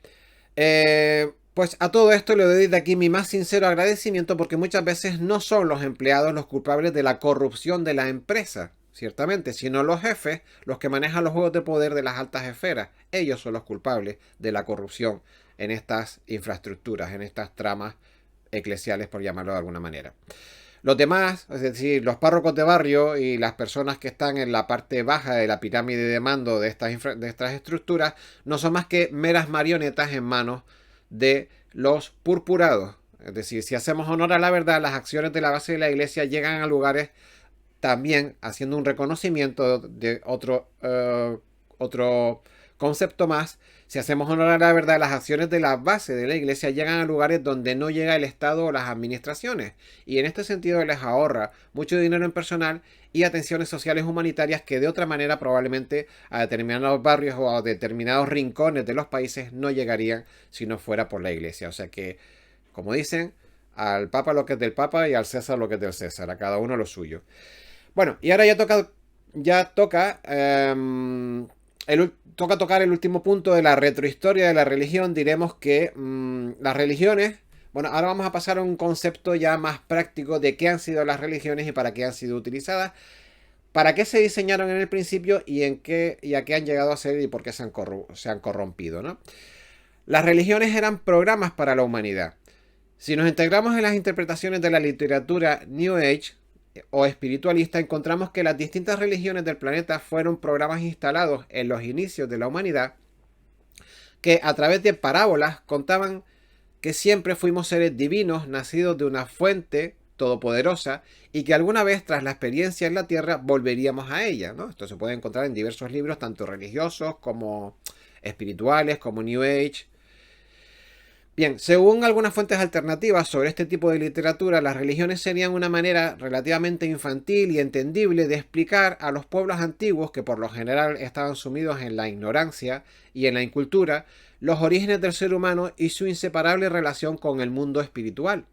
pues a todo esto le doy de aquí mi más sincero agradecimiento porque muchas veces no son los empleados los culpables de la corrupción de la empresa, ciertamente, sino los jefes, los que manejan los juegos de poder de las altas esferas. Ellos son los culpables de la corrupción en estas infraestructuras, en estas tramas eclesiales, por llamarlo de alguna manera. Los demás, es decir, los párrocos de barrio y las personas que están en la parte baja de la pirámide de mando de estas estructuras, no son más que meras marionetas en manos de los purpurados. Es decir, si hacemos honor a la verdad, las acciones de la base de la iglesia llegan a lugares también haciendo un reconocimiento de otro concepto más. Si hacemos honor a la verdad, las acciones de la base de la iglesia llegan a lugares donde no llega el Estado o las administraciones. Y en este sentido les ahorra mucho dinero en personal y atenciones sociales humanitarias que de otra manera probablemente a determinados barrios o a determinados rincones de los países no llegarían si no fuera por la iglesia. O sea que, como dicen, al Papa lo que es del Papa y al César lo que es del César, a cada uno lo suyo. Bueno, y ahora toca tocar el último punto de la retrohistoria de la religión. Diremos que las religiones, bueno, ahora vamos a pasar a un concepto ya más práctico de qué han sido las religiones y para qué han sido utilizadas, para qué se diseñaron en el principio y a qué han llegado a ser y por qué se han corrompido, ¿no? Las religiones eran programas para la humanidad. Si nos integramos en las interpretaciones de la literatura New Age o espiritualista, encontramos que las distintas religiones del planeta fueron programas instalados en los inicios de la humanidad que a través de parábolas contaban que siempre fuimos seres divinos nacidos de una fuente todopoderosa y que alguna vez tras la experiencia en la tierra volveríamos a ella, ¿no? Esto se puede encontrar en diversos libros, tanto religiosos como espirituales, como New Age. Bien, según algunas fuentes alternativas sobre este tipo de literatura, las religiones serían una manera relativamente infantil y entendible de explicar a los pueblos antiguos, que por lo general estaban sumidos en la ignorancia y en la incultura, los orígenes del ser humano y su inseparable relación con el mundo espiritual.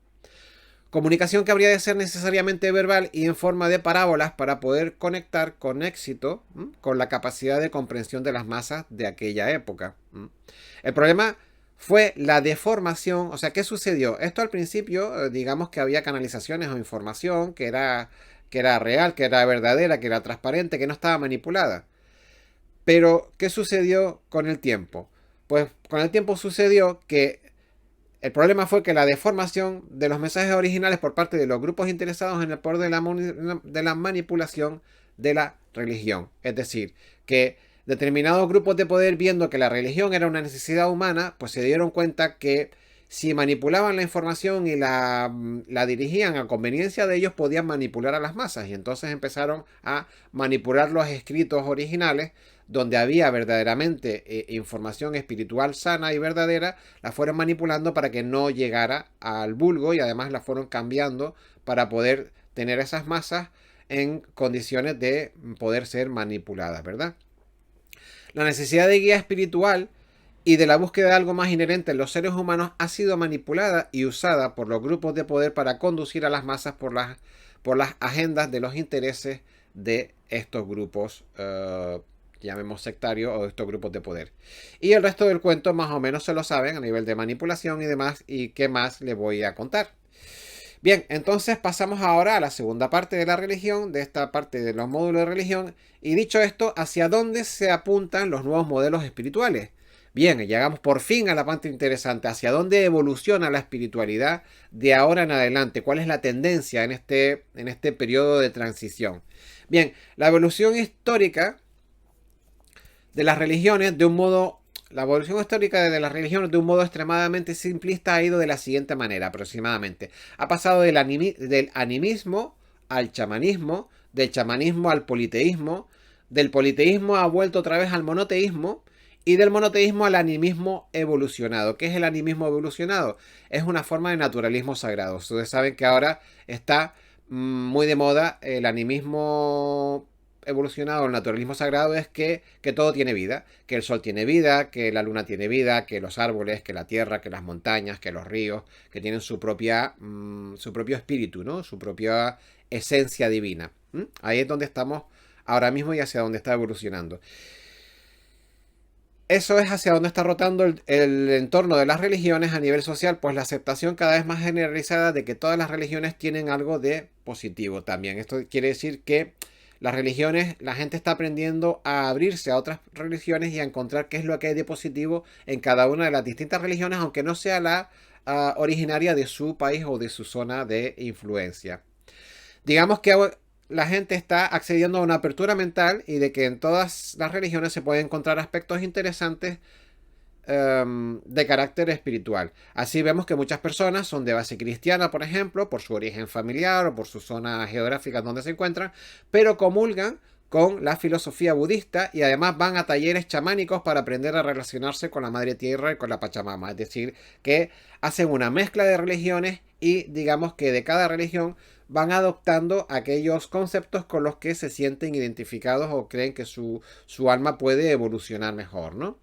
Comunicación que habría de ser necesariamente verbal y en forma de parábolas para poder conectar con éxito con la capacidad de comprensión de las masas de aquella época. El problema fue la deformación. O sea, ¿qué sucedió? Esto al principio, digamos que había canalizaciones o información que era real, que era verdadera, que era transparente, que no estaba manipulada. Pero, ¿qué sucedió con el tiempo? Pues con el tiempo sucedió que el problema fue que la deformación de los mensajes originales por parte de los grupos interesados en el poder de la manipulación de la religión. Es decir, que determinados grupos de poder, viendo que la religión era una necesidad humana, pues se dieron cuenta que si manipulaban la información y la dirigían a conveniencia de ellos, podían manipular a las masas. Y entonces empezaron a manipular los escritos originales, donde había verdaderamente información espiritual sana y verdadera, la fueron manipulando para que no llegara al vulgo, y además la fueron cambiando para poder tener esas masas en condiciones de poder ser manipuladas, ¿verdad? La necesidad de guía espiritual y de la búsqueda de algo más inherente en los seres humanos ha sido manipulada y usada por los grupos de poder para conducir a las masas por las agendas de los intereses de estos grupos, llamemos sectarios, o de estos grupos de poder. Y el resto del cuento más o menos se lo saben a nivel de manipulación y demás, y qué más les voy a contar. Bien, entonces pasamos ahora a la segunda parte de la religión, de esta parte de los módulos de religión, y dicho esto, ¿hacia dónde se apuntan los nuevos modelos espirituales? Bien, llegamos por fin a la parte interesante, ¿hacia dónde evoluciona la espiritualidad de ahora en adelante? ¿Cuál es la tendencia en este periodo de transición? Bien, la evolución histórica de las religiones la evolución histórica de las religiones de un modo extremadamente simplista ha ido de la siguiente manera aproximadamente. Ha pasado del animismo al chamanismo, del chamanismo al politeísmo, del politeísmo ha vuelto otra vez al monoteísmo, y del monoteísmo al animismo evolucionado. ¿Qué es el animismo evolucionado? Es una forma de naturalismo sagrado. Ustedes saben que ahora está muy de moda el animismo evolucionado, el naturalismo sagrado, es que todo tiene vida, que el sol tiene vida, que la luna tiene vida, que los árboles, que la tierra, que las montañas, que los ríos, que tienen su propio espíritu, ¿no? Su propia esencia divina. Ahí es donde estamos ahora mismo y hacia donde está evolucionando. Eso es hacia donde está rotando el entorno de las religiones a nivel social, pues la aceptación cada vez más generalizada de que todas las religiones tienen algo de positivo también. Esto quiere decir que las religiones, la gente está aprendiendo a abrirse a otras religiones y a encontrar qué es lo que hay de positivo en cada una de las distintas religiones, aunque no sea la originaria de su país o de su zona de influencia. Digamos que la gente está accediendo a una apertura mental y de que en todas las religiones se pueden encontrar aspectos interesantes de carácter espiritual. Así vemos que muchas personas son de base cristiana, por ejemplo, por su origen familiar o por su zona geográfica donde se encuentran, pero comulgan con la filosofía budista y además van a talleres chamánicos para aprender a relacionarse con la Madre Tierra y con la Pachamama. Es decir, que hacen una mezcla de religiones y digamos que de cada religión van adoptando aquellos conceptos con los que se sienten identificados o creen que su alma puede evolucionar mejor, ¿no?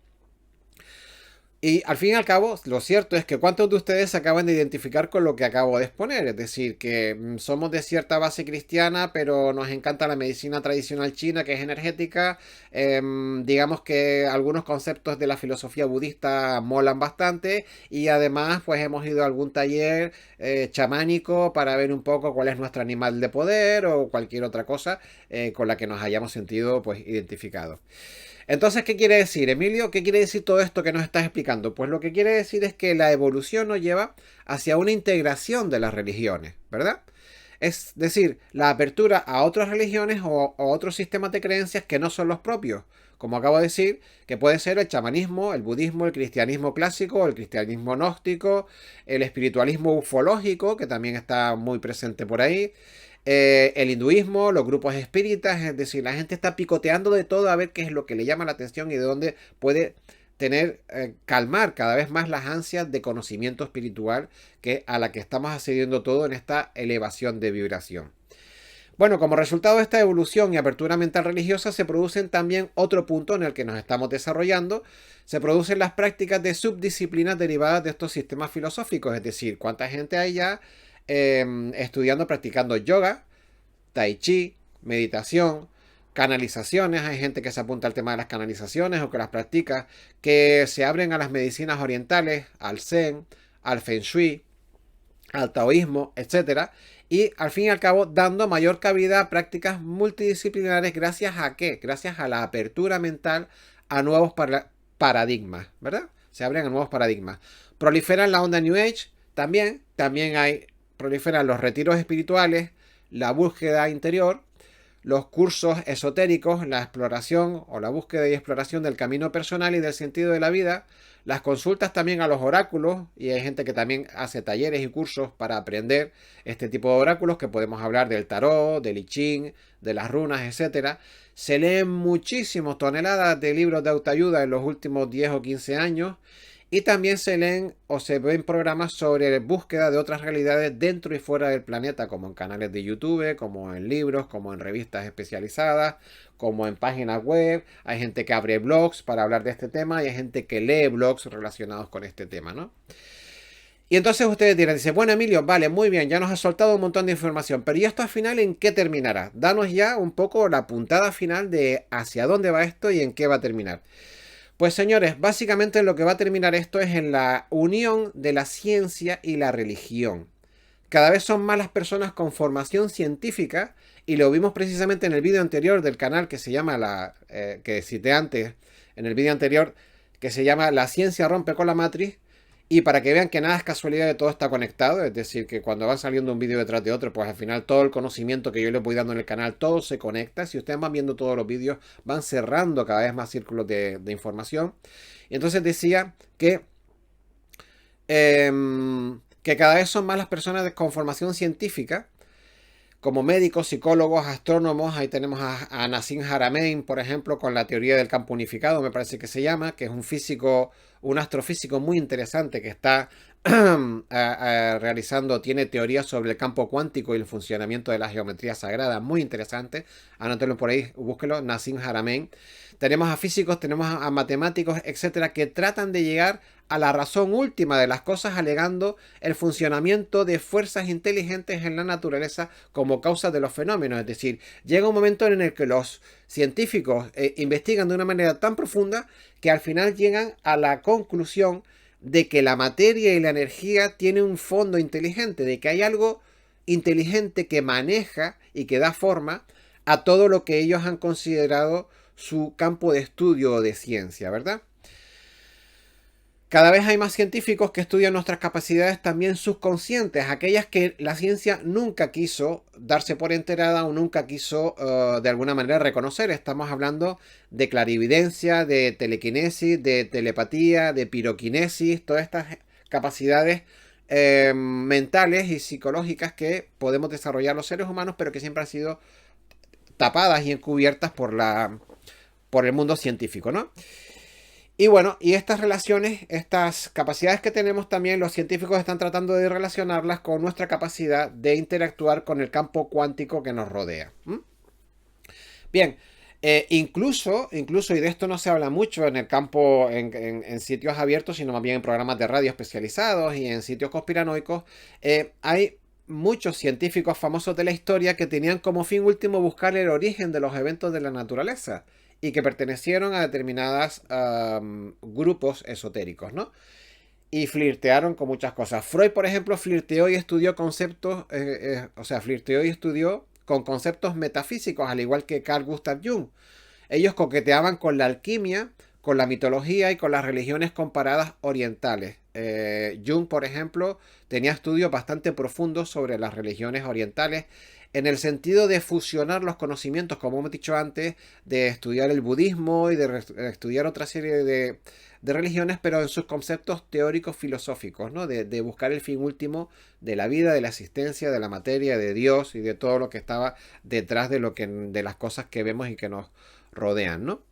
Y al fin y al cabo, lo cierto es que ¿cuántos de ustedes se acaban de identificar con lo que acabo de exponer? Es decir, que somos de cierta base cristiana, pero nos encanta la medicina tradicional china, que es energética. Digamos que algunos conceptos de la filosofía budista molan bastante. Y además, pues hemos ido a algún taller chamánico para ver un poco cuál es nuestro animal de poder o cualquier otra cosa con la que nos hayamos sentido pues identificados. Entonces, ¿qué quiere decir, Emilio? ¿Qué quiere decir todo esto que nos estás explicando? Pues lo que quiere decir es que la evolución nos lleva hacia una integración de las religiones, ¿verdad? Es decir, la apertura a otras religiones o otros sistemas de creencias que no son los propios. Como acabo de decir, que puede ser el chamanismo, el budismo, el cristianismo clásico, el cristianismo gnóstico, el espiritualismo ufológico, que también está muy presente por ahí, el hinduismo, los grupos espíritas, es decir, la gente está picoteando de todo a ver qué es lo que le llama la atención y de dónde puede calmar cada vez más las ansias de conocimiento espiritual a la que estamos accediendo todo en esta elevación de vibración. Bueno, como resultado de esta evolución y apertura mental religiosa se producen también otro punto en el que nos estamos desarrollando, se producen las prácticas de subdisciplinas derivadas de estos sistemas filosóficos, es decir, cuánta gente hay ya estudiando, practicando yoga, tai chi, meditación, canalizaciones. Hay gente que se apunta al tema de las canalizaciones o que las practica, que se abren a las medicinas orientales, al zen, al feng shui, al taoísmo, etcétera, y al fin y al cabo dando mayor cabida a prácticas multidisciplinares. ¿Gracias a qué? Gracias a la apertura mental a nuevos paradigmas, ¿verdad? Se abren a nuevos paradigmas. Proliferan la onda New Age, también proliferan los retiros espirituales, la búsqueda interior, los cursos esotéricos, la exploración o la búsqueda y exploración del camino personal y del sentido de la vida, las consultas también a los oráculos, y hay gente que también hace talleres y cursos para aprender este tipo de oráculos, que podemos hablar del tarot, del I Ching, de las runas, etcétera. Se leen muchísimos toneladas de libros de autoayuda en los últimos 10 o 15 años. Y también se leen o se ven programas sobre búsqueda de otras realidades dentro y fuera del planeta, como en canales de YouTube, como en libros, como en revistas especializadas, como en páginas web. Hay gente que abre blogs para hablar de este tema y hay gente que lee blogs relacionados con este tema, ¿no? Y entonces ustedes dirán, dice, bueno, Emilio, vale, muy bien, ya nos has soltado un montón de información, pero ¿y esto al final en qué terminará? Danos ya un poco la puntada final de hacia dónde va esto y en qué va a terminar. Pues señores, básicamente lo que va a terminar esto es en la unión de la ciencia y la religión. Cada vez son más las personas con formación científica, y lo vimos precisamente en el vídeo anterior del canal que se llama, que cité antes, en el vídeo anterior, que se llama La ciencia rompe con la matriz. Y para que vean que nada es casualidad, de todo está conectado, es decir, que cuando va saliendo un vídeo detrás de otro, pues al final todo el conocimiento que yo les voy dando en el canal, todo se conecta. Si ustedes van viendo todos los vídeos, van cerrando cada vez más círculos de información. Y entonces decía que cada vez son más las personas con formación científica, como médicos, psicólogos, astrónomos. Ahí tenemos a Nassim Haramein, por ejemplo, con la teoría del campo unificado, me parece que se llama, que es un físico, un astrofísico muy interesante que está realizando, tiene teorías sobre el campo cuántico y el funcionamiento de la geometría sagrada, muy interesante. Anótenlo por ahí, búsquelo, Nassim Haramein. Tenemos a físicos, tenemos a matemáticos, etcétera, que tratan de llegar a la razón última de las cosas, alegando el funcionamiento de fuerzas inteligentes en la naturaleza como causa de los fenómenos. Es decir, llega un momento en el que los científicos investigan de una manera tan profunda que al final llegan a la conclusión de que la materia y la energía tienen un fondo inteligente, de que hay algo inteligente que maneja y que da forma a todo lo que ellos han considerado su campo de estudio o de ciencia, ¿verdad? Cada vez hay más científicos que estudian nuestras capacidades también subconscientes, aquellas que la ciencia nunca quiso darse por enterada o nunca quiso de alguna manera reconocer. Estamos hablando de clarividencia, de telequinesis, de telepatía, de piroquinesis, todas estas capacidades mentales y psicológicas que podemos desarrollar los seres humanos, pero que siempre han sido tapadas y encubiertas por el mundo científico, ¿no? Y bueno, y estas relaciones, estas capacidades que tenemos también, los científicos están tratando de relacionarlas con nuestra capacidad de interactuar con el campo cuántico que nos rodea. Bien, incluso, y de esto no se habla mucho en el campo, en sitios abiertos, sino más bien en programas de radio especializados y en sitios conspiranoicos, hay muchos científicos famosos de la historia que tenían como fin último buscar el origen de los eventos de la naturaleza y que pertenecieron a determinados grupos esotéricos, ¿no? Y flirtearon con muchas cosas. Freud, por ejemplo, flirteó y estudió conceptos, flirteó y estudió con conceptos metafísicos, al igual que Carl Gustav Jung. Ellos coqueteaban con la alquimia, con la mitología y con las religiones comparadas orientales. Jung, por ejemplo, tenía estudios bastante profundos sobre las religiones orientales, en el sentido de fusionar los conocimientos, como hemos dicho antes, de estudiar el budismo y de estudiar otra serie de religiones, pero en sus conceptos teóricos filosóficos, ¿no? De buscar el fin último de la vida, de la existencia, de la materia, de Dios y de todo lo que estaba detrás de las cosas que vemos y que nos rodean, ¿no?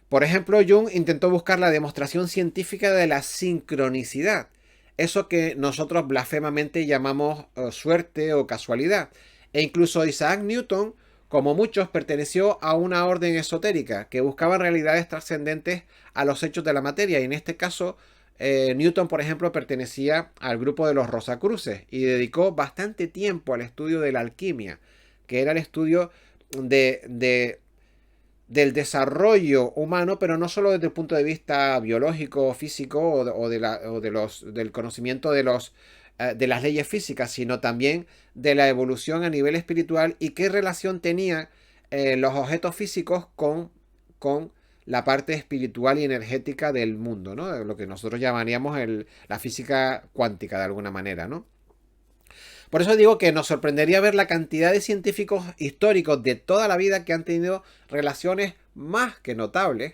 Por ejemplo, Jung intentó buscar la demostración científica de la sincronicidad, eso que nosotros blasfemamente llamamos suerte o casualidad. E incluso Isaac Newton, como muchos, perteneció a una orden esotérica que buscaba realidades trascendentes a los hechos de la materia. Y en este caso, Newton, por ejemplo, pertenecía al grupo de los Rosacruces y dedicó bastante tiempo al estudio de la alquimia, que era el estudio del desarrollo humano, pero no solo desde el punto de vista biológico, físico del conocimiento de los de las leyes físicas, sino también de la evolución a nivel espiritual y qué relación tenían los objetos físicos con la parte espiritual y energética del mundo, ¿no? Lo que nosotros llamaríamos la física cuántica de alguna manera, ¿no? Por eso digo que nos sorprendería ver la cantidad de científicos históricos de toda la vida que han tenido relaciones más que notables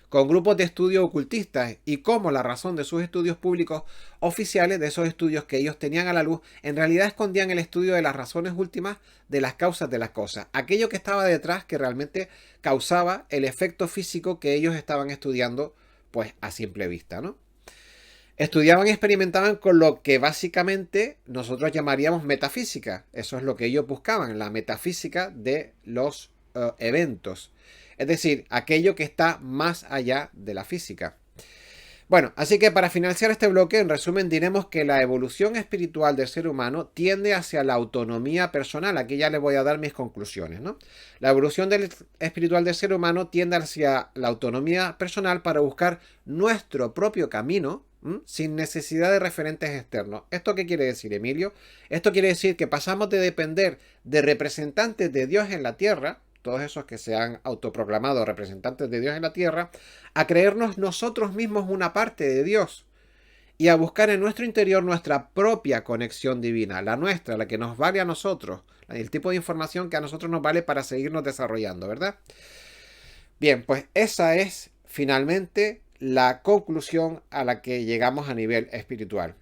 con grupos de estudio ocultistas y cómo la razón de sus estudios públicos oficiales, de esos estudios que ellos tenían a la luz, en realidad escondían el estudio de las razones últimas de las causas de las cosas. Aquello que estaba detrás que realmente causaba el efecto físico que ellos estaban estudiando pues a simple vista, ¿no? Estudiaban y experimentaban con lo que básicamente nosotros llamaríamos metafísica. Eso es lo que ellos buscaban, la metafísica de los eventos. Es decir, aquello que está más allá de la física. Bueno, así que para finalizar este bloque, en resumen, diremos que la evolución espiritual del ser humano tiende hacia la autonomía personal. Aquí ya les voy a dar mis conclusiones, ¿no? La evolución espiritual del ser humano tiende hacia la autonomía personal para buscar nuestro propio camino, sin necesidad de referentes externos. ¿Esto qué quiere decir, Emilio? Esto quiere decir que pasamos de depender de representantes de Dios en la tierra, todos esos que se han autoproclamado representantes de Dios en la tierra, a creernos nosotros mismos una parte de Dios y a buscar en nuestro interior nuestra propia conexión divina, la nuestra, la que nos vale a nosotros, el tipo de información que a nosotros nos vale para seguirnos desarrollando, ¿verdad? Bien, pues esa es finalmente la conclusión a la que llegamos a nivel espiritual.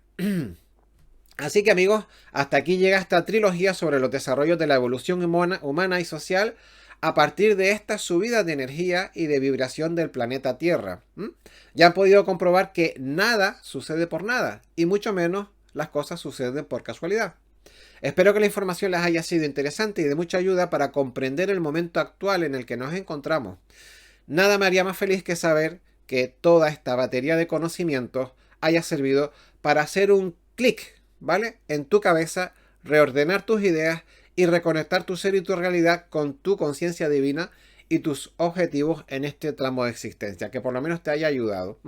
Así que amigos, hasta aquí llega esta trilogía sobre los desarrollos de la evolución humana y social a partir de esta subida de energía y de vibración del planeta Tierra. Ya han podido comprobar que nada sucede por nada, y mucho menos las cosas suceden por casualidad. Espero que la información les haya sido interesante y de mucha ayuda para comprender el momento actual en el que nos encontramos. Nada me haría más feliz que saber que toda esta batería de conocimientos haya servido para hacer un clic, ¿vale? En tu cabeza, reordenar tus ideas y reconectar tu ser y tu realidad con tu conciencia divina y tus objetivos en este tramo de existencia, que por lo menos te haya ayudado.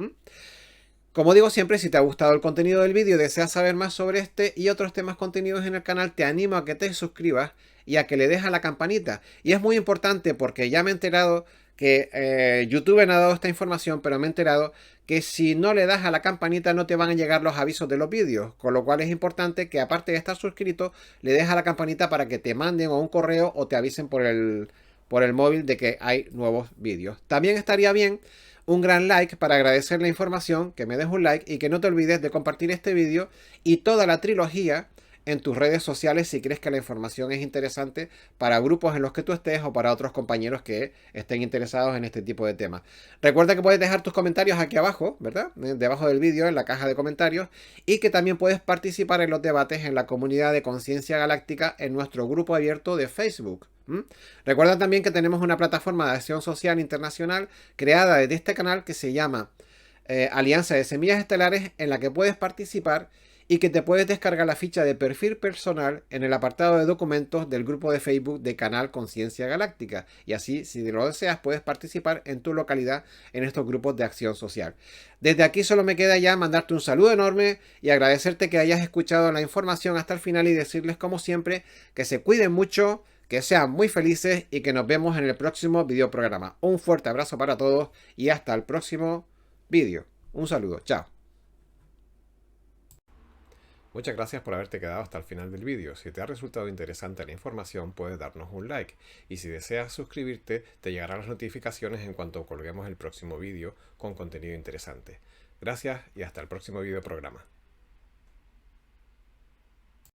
Como digo siempre, si te ha gustado el contenido del vídeo y deseas saber más sobre este y otros temas contenidos en el canal, te animo a que te suscribas y a que le des a la campanita. Y es muy importante porque ya me he enterado que YouTube me ha dado esta información, pero me he enterado que si no le das a la campanita no te van a llegar los avisos de los vídeos, con lo cual es importante que aparte de estar suscrito, le des a la campanita para que te manden o un correo o te avisen por el móvil de que hay nuevos vídeos. También estaría bien un gran like para agradecer la información, que me des un like y que no te olvides de compartir este vídeo y toda la trilogía en tus redes sociales si crees que la información es interesante para grupos en los que tú estés o para otros compañeros que estén interesados en este tipo de temas. Recuerda que puedes dejar tus comentarios aquí abajo, ¿verdad? Debajo del vídeo en la caja de comentarios y que también puedes participar en los debates en la comunidad de Conciencia Galáctica en nuestro grupo abierto de Facebook. Recuerda también que tenemos una plataforma de acción social internacional creada desde este canal que se llama Alianza de Semillas Estelares, en la que puedes participar y que te puedes descargar la ficha de perfil personal en el apartado de documentos del grupo de Facebook de Canal Conciencia Galáctica. Y así, si lo deseas, puedes participar en tu localidad en estos grupos de acción social. Desde aquí solo me queda ya mandarte un saludo enorme y agradecerte que hayas escuchado la información hasta el final y decirles, como siempre, que se cuiden mucho, que sean muy felices y que nos vemos en el próximo video programa. Un fuerte abrazo para todos y hasta el próximo vídeo. Un saludo. Chao. Muchas gracias por haberte quedado hasta el final del vídeo. Si te ha resultado interesante la información, puedes darnos un like. Y si deseas suscribirte, te llegarán las notificaciones en cuanto colguemos el próximo vídeo con contenido interesante. Gracias y hasta el próximo video programa.